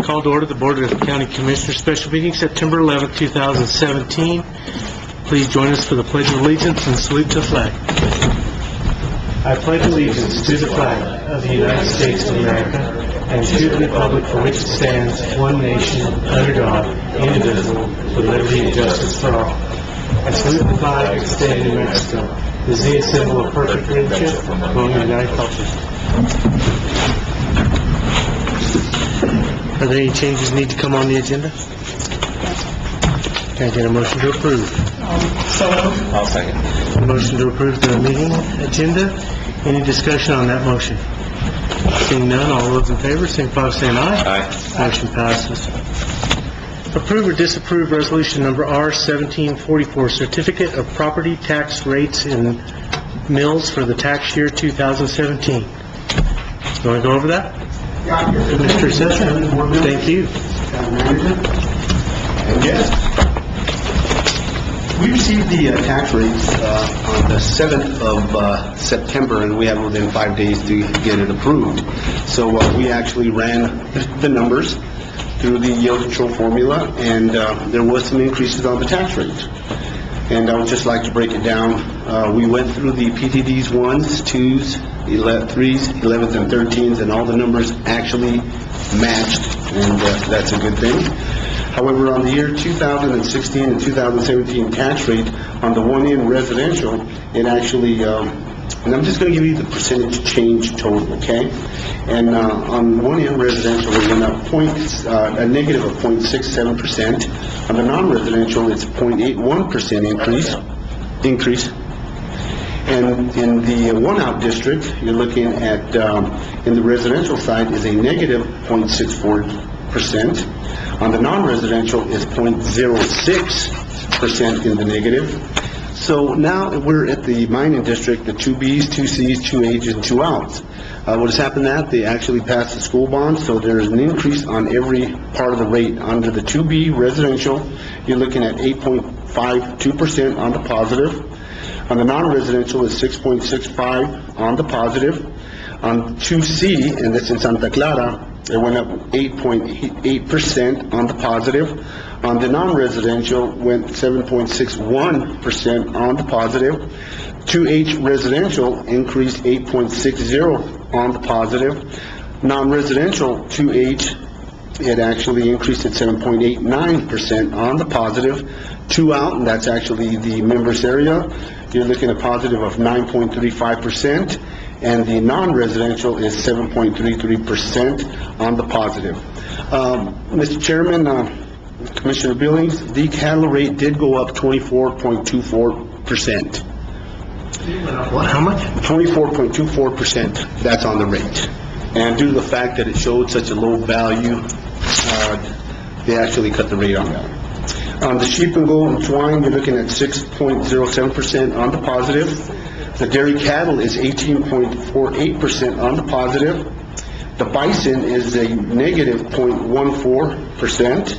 Call to order the Board of County Commissioners special meeting September 11th, 2017. Please join us for the Pledge of Allegiance and salute to the flag. I pledge allegiance to the flag of the United States of America and to the republic for which it stands, one nation, under God, indivisible, with liberty and justice for all. I salute the flag extended in Mexico. Is the symbol of perfect friendship among the united cultures. Are there any changes need to come on the agenda? Can I get a motion to approve? I'll second. A motion to approve the meeting agenda. Any discussion on that motion? Seeing none, all those in favor, signify by saying aye. Aye. Motion passes. Approve or disapprove resolution number R-1744, Certificate of Property Tax Rates in Mills for the tax year 2017. You want to go over that? Mr. Assessor? Thank you. Yes. We received the tax rates on the 7th of September, and we have within 5 days to get it approved. So we actually ran the numbers through the yield control formula, and there was some increases on the tax rate. And I would just like to break it down. We went through the PTDs 1s, 2s, 3s, 11s, and 13s, and all the numbers actually matched, and that's a good thing. However, on the year 2016 and 2017 tax rate, on the one-in residential, it actually, and I'm just going to give you the percentage change total, okay? And on one-in residential, it went up a negative of 0.67%. On the non-residential, it's 0.81% increase. And in the one-out district, you're looking at, in the residential side, is a negative 0.64%. On the non-residential is 0.06% in the negative. So now we're at the mining district, the 2Bs, 2Cs, 2Hs, and 2Outs. What has happened that they actually passed the school bond, so there's an increase on every part of the rate. Under the 2B residential, you're looking at 8.52% on the positive. On the non-residential is 6.65 on the positive. On 2C, and that's in Santa Clara, it went up 8.8% on the positive. On the non-residential, went 7.61% on the positive. 2H residential increased 8.60 on the positive. Non-residential 2H, it actually increased at 7.89% on the positive. 2 out, and that's actually the members area, you're looking at positive of 9.35%. And the non-residential is 7.33% on the positive. Mr. Chairman, Commissioner Billings, the cattle rate did go up 24.24%. What, how much? 24.24%, that's on the rate. And due to the fact that it showed such a low value, they actually cut the rate on that. On the sheep and goat and swine, you're looking at 6.07% on the positive. The dairy cattle is 18.48% on the positive. The bison is a negative 0.14%.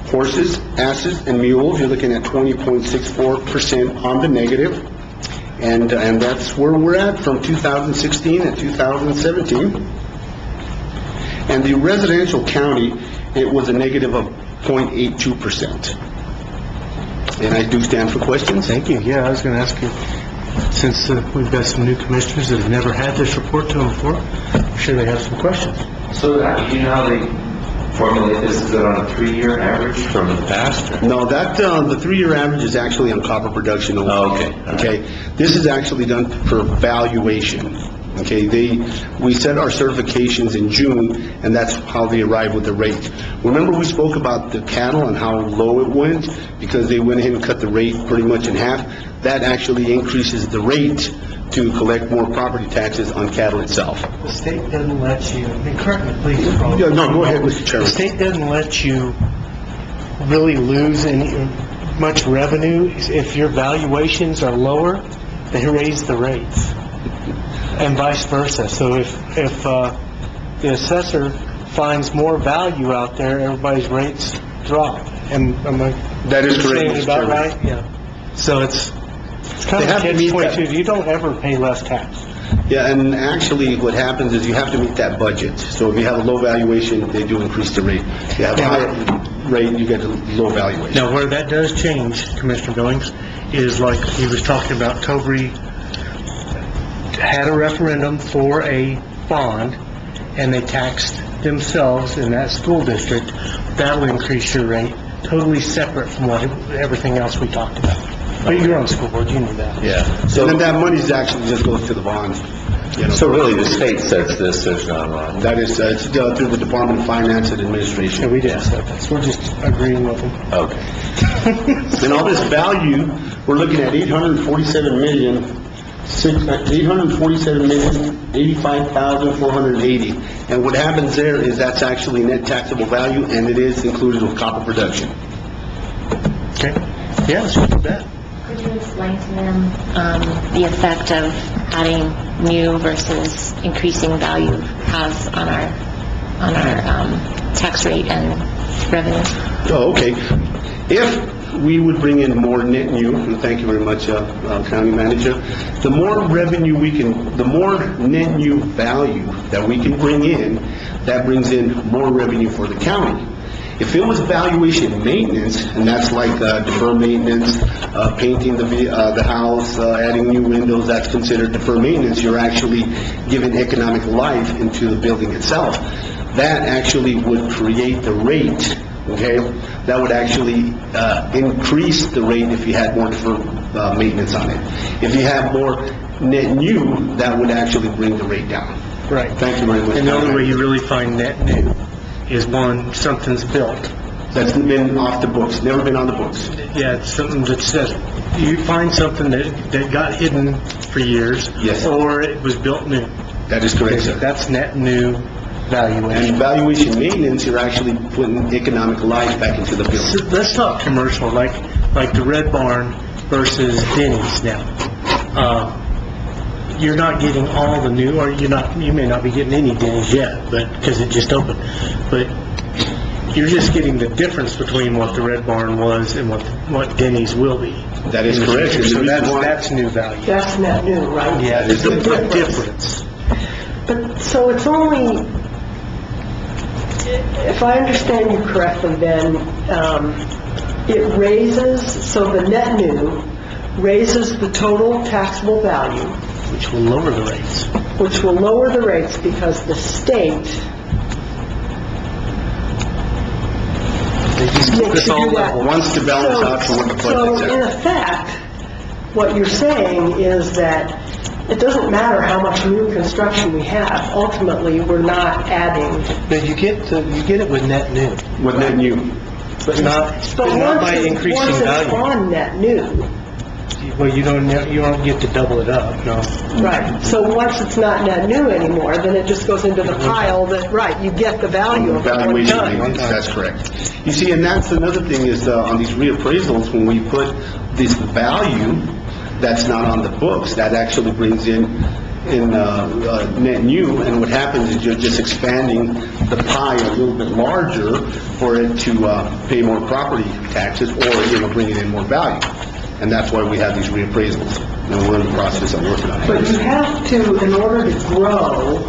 Horses, asses, and mules, you're looking at 20.64% on the negative. And that's where we're at from 2016 and 2017. And the residential county, it was a negative of 0.82%. And I do stand for questions. Thank you. Yeah, I was going to ask you, since we've got some new commissioners that have never had this report to them before, I'm sure they have some questions. So you know how they formulate this? Is it on a 3-year average from the past? Or? No, that the 3-year average is actually on copper production only. Oh, okay. Okay. This is actually done for valuation. Okay, we set our certifications in June, and that's how they arrive with the rate. Remember we spoke about the cattle and how low it went because they went ahead and cut the rate pretty much in half. That actually increases the rate to collect more property taxes on cattle itself. The state doesn't let you, and correct me please. Yeah, no, go ahead, Mr. Chairman. The state doesn't let you really lose much revenue. If your valuations are lower, they raise the rates. And vice versa. So if the assessor finds more value out there, everybody's rates drop. Am I That is correct, saying Mr. about Chairman. right? Yeah. So it's kind They of have to meet that. catch-22. You don't ever pay less tax. Yeah, and actually, what happens is you have to meet that budget. So if you have a low valuation, they do increase the rate. If you have a higher rate, you get a low valuation. Now, where that does change, Commissioner Billings, is like he was talking about, Cobry had a referendum for a bond, and they taxed themselves in that school district. That'll increase your rate, totally separate from everything else we talked about. But you're on the school board, you knew that. Yeah. So then that money actually just goes to the bond. You know. So really, the state sets this, there's not a lot. That is, it's through the Department of Finance and Yeah, Administration. we did set that, so we're just agreeing with them. Okay. And all this value, we're looking at $847,085,480. And what happens there is that's actually net taxable value, and it is included with copper production. Okay? Yeah, let's do that. Could you explain to them the effect of adding new versus increasing value has on our tax rate and revenue? Oh, okay. If we would bring in more net new, and thank you very much, County Manager, the more revenue the more net new value that we can bring in, that brings in more revenue for the county. If it was valuation maintenance, and that's like deferred maintenance, painting the house, adding new windows, that's considered deferred maintenance, you're actually giving economic life into the building itself. That actually would create the rate, okay? That would actually increase the rate if you had more deferred maintenance on it. If you have more net new, that would actually bring the rate down. Right. Thank you very much. And the only way you really find net new is one, something's built. That's been off the books, never been on the books. Yeah, it's something that says, you find something that got hidden for years. Yes. Or it was built new. That is correct, sir. That's net new And valuation. valuation maintenance, you're actually putting economic life back into the So building. let's talk commercial, like the Red Barn versus Denny's now. You're not getting all the new, or you may not be getting any Denny's yet, but, because it just opened. But you're just getting the difference between what the Red Barn was and what Denny's will be. That is correct. And the So reason why- that's new value. That's net new, right? Yeah, That is there's the a difference. But, so it's only, if I understand you correctly, then, it raises, so the net new raises the total taxable value, Which will lower the rates. which will lower the rates because the state They just keep makes us you all do that. level. Wants to balance out to what the budget's So, in at. effect, what you're saying is that it doesn't matter how much new construction we have, ultimately, we're not adding. But you get it with net new, With net new. but not by increasing Once it's value. on net new, Well, you don't get to double it up, no. right, so once it's not net new anymore, then it just goes into the pile that, right, you get the value of it. Valuation One time. maintenance, that's correct. You see, and that's another thing is, on these reappraisals, when we put this value that's not on the books, that actually brings in net new, and what happens is you're just expanding the pie a little bit larger for it to pay more property taxes, or, bringing in more value. And that's why we have these reappraisals, and we're in the process of working on But it. you have to, in order to grow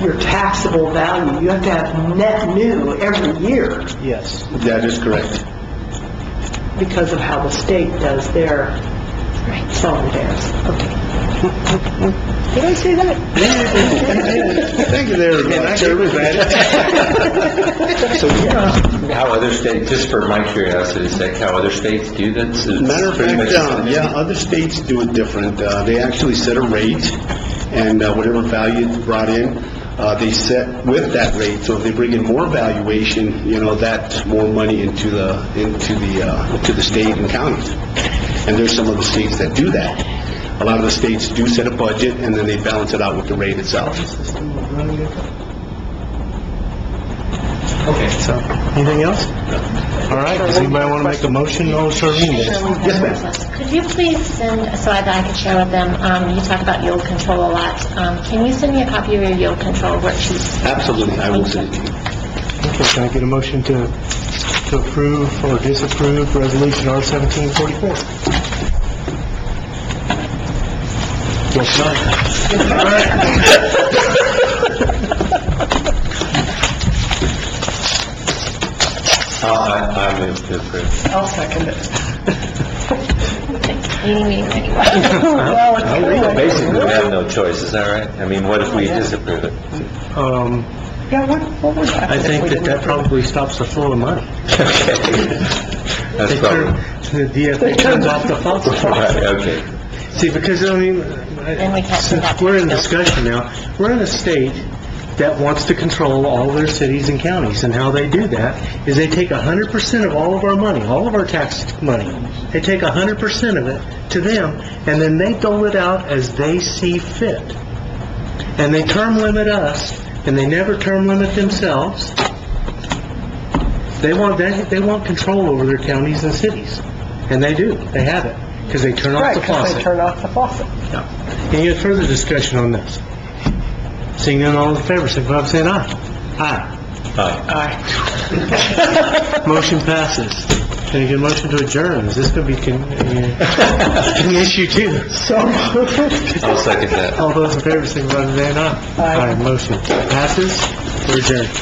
your taxable value, you have to have net new every year Yes. That is correct. because of how the state does their song and dance. Okay. Did I say that? Thank you there, Chairman. So, how other states, just for my curiosity's sake, how other states do this? It's Matter of pretty fact, much- other states do it different. They actually set a rate, and whatever value is brought in, they set with that rate. So if they bring in more valuation, that's more money into the state and counties. And there's some of the states that do that. A lot of the states do set a budget, and then they balance it out with the rate itself. Okay, so, anything else? All right, does anybody want to make a motion on Charlene? Yes, ma'am. Could you please send, so that I can share with them, you talk about yield control a lot. Can you send me a copy of your yield control worksheets? Absolutely, I will send it to you. Okay, can I get a motion to approve or disapprove Resolution R-1744? Guess not. All right. I move to approve. I'll second it. Meeting anyway. Well, it's true. Basically, we have no choice, is that right? I mean, what if we disapprove it? Yeah, what would happen I if think we that didn't that approve? probably stops the flow of money. That's They probably, turn, the DFA turns off the faucet. right, okay. See, because, I mean, Then we can't since conduct we're in it. discussion now, we're in a state that wants to control all their cities and counties, and how they do that is they take 100% of all of our money, all of our tax money, they take 100% of it to them, and then they dole it out as they see fit. And they term limit us, and they never term limit themselves. They want control over their counties and cities, and they do, they have it, because they turn off Right, the because they faucet. turn off the faucet. Yeah. Any further discussion on this? Seeing none, all in favor, signify by saying aye. Aye. Aye. Motion passes. Can you get a motion to adjourn? Is this going to be an issue too? So, I'll second that. All those in favor, signify by saying aye. Aye. Motion passes. We're adjourned.